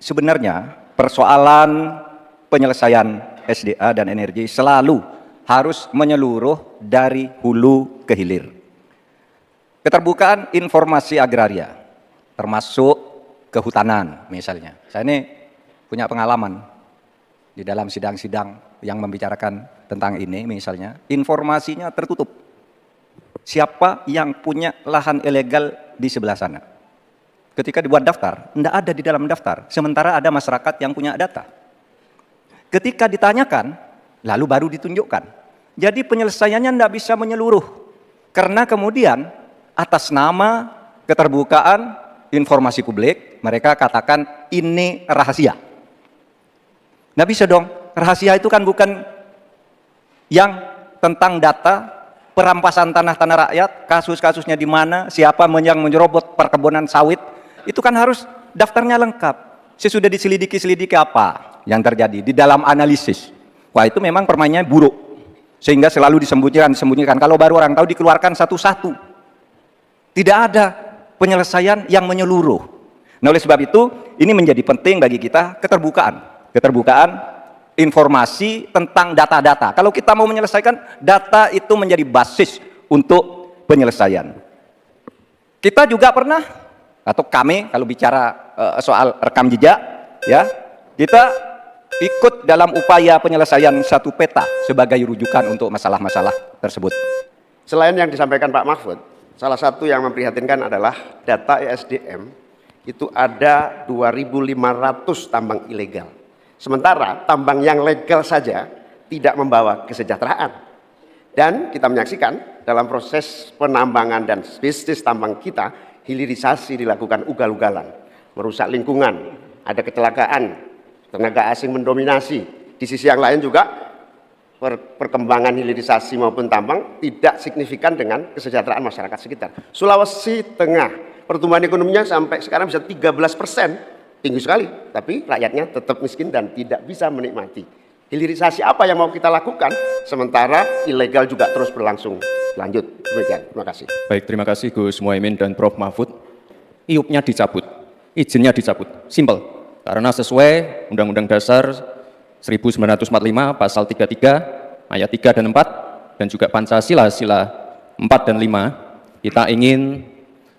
sebenarnya persoalan penyelesaian SDA dan energi selalu harus menyeluruh dari hulu ke hilir. Keterbukaan informasi agraria, termasuk kehutanan misalnya. Saya ini punya pengalaman di dalam sidang-sidang yang membicarakan tentang ini misalnya, informasinya tertutup. Siapa yang punya lahan ilegal di sebelah sana? Ketika dibuat daftar, tidak ada di dalam daftar, sementara ada masyarakat yang punya data. Ketika ditanyakan, lalu baru ditunjukkan. Jadi penyelesaiannya tidak bisa menyeluruh, karena kemudian atas nama keterbukaan informasi publik, mereka katakan ini rahasia. Nggak bisa dong, rahasia itu kan bukan yang tentang data, perampasan tanah-tanah rakyat, kasus-kasusnya di mana, siapa yang menyerobot perkebunan sawit, itu kan harus daftarnya lengkap. Sesudah diselidiki apa yang terjadi di dalam analisis. Wah, itu memang permainannya buruk, sehingga selalu disembunyikan. Kalau baru orang tahu dikeluarkan satu-satu. Tidak ada penyelesaian yang menyeluruh. Nah, oleh sebab itu ini menjadi penting bagi kita keterbukaan informasi tentang data-data. Kalau kita mau menyelesaikan, data itu menjadi basis untuk penyelesaian. Kita juga pernah, atau kami kalau bicara soal rekam jejak, ya, kita ikut dalam upaya penyelesaian satu peta sebagai rujukan untuk masalah-masalah tersebut. Selain yang disampaikan Pak Mahfud, salah satu yang memprihatinkan adalah data ESDM itu ada 2.500 tambang ilegal. Sementara tambang yang legal saja tidak membawa kesejahteraan. Dan kita menyaksikan dalam proses penambangan dan bisnis tambang kita, hilirisasi dilakukan ugal-ugalan, merusak lingkungan, ada kecelakaan, tenaga asing mendominasi. Di sisi yang lain juga perkembangan hilirisasi maupun tambang tidak signifikan dengan kesejahteraan masyarakat sekitar. Sulawesi Tengah, pertumbuhan ekonominya sampai sekarang bisa 13%. Tinggi sekali, tapi rakyatnya tetap miskin dan tidak bisa menikmati. Hilirisasi apa yang mau kita lakukan, sementara ilegal juga terus berlangsung. Lanjut, demikian. Terima kasih. Baik, terima kasih Gus Muhaimin dan Prof. Mahfud. IUP-nya dicabut, izinnya dicabut, simpel. Karena sesuai Undang-Undang Dasar 1945, Pasal 33, Ayat 3 dan 4, dan juga Pancasila, Sila 4 dan 5, kita ingin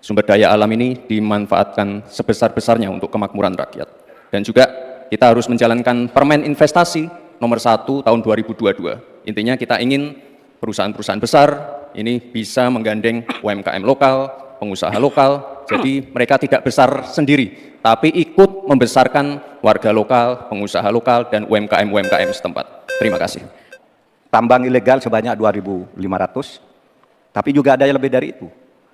sumber daya alam ini dimanfaatkan sebesar-besarnya untuk kemakmuran rakyat. Dan juga kita harus menjalankan Permen Investasi nomor 1 tahun 2022. Intinya kita ingin perusahaan-perusahaan besar ini bisa menggandeng UMKM lokal, pengusaha lokal, jadi mereka tidak besar sendiri, tapi ikut membesarkan warga lokal, pengusaha lokal, dan UMKM setempat. Terima kasih. Tambang ilegal sebanyak 2.500, tapi juga ada yang lebih dari itu.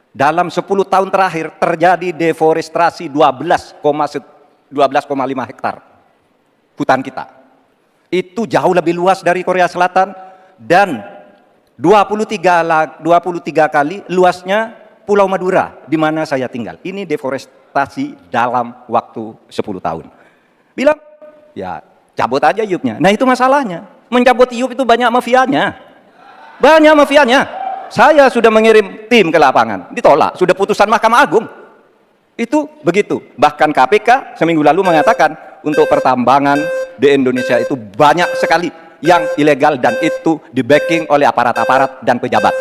Dalam 10 tahun terakhir terjadi deforestasi 12,5 hektar hutan kita. Itu jauh lebih luas dari Korea Selatan dan 23 kali luasnya Pulau Madura di mana saya tinggal. Ini deforestasi dalam waktu 10 tahun. Bilang, ya cabut aja IUP-nya. Nah, itu masalahnya. Mencabut IUP itu banyak mafianya. Banyak mafianya. Saya sudah mengirim tim ke lapangan, ditolak, sudah putusan Mahkamah Agung. Itu begitu. Bahkan KPK seminggu lalu mengatakan untuk pertambangan di Indonesia itu banyak sekali yang ilegal dan itu di backing oleh aparat-aparat dan pejabat.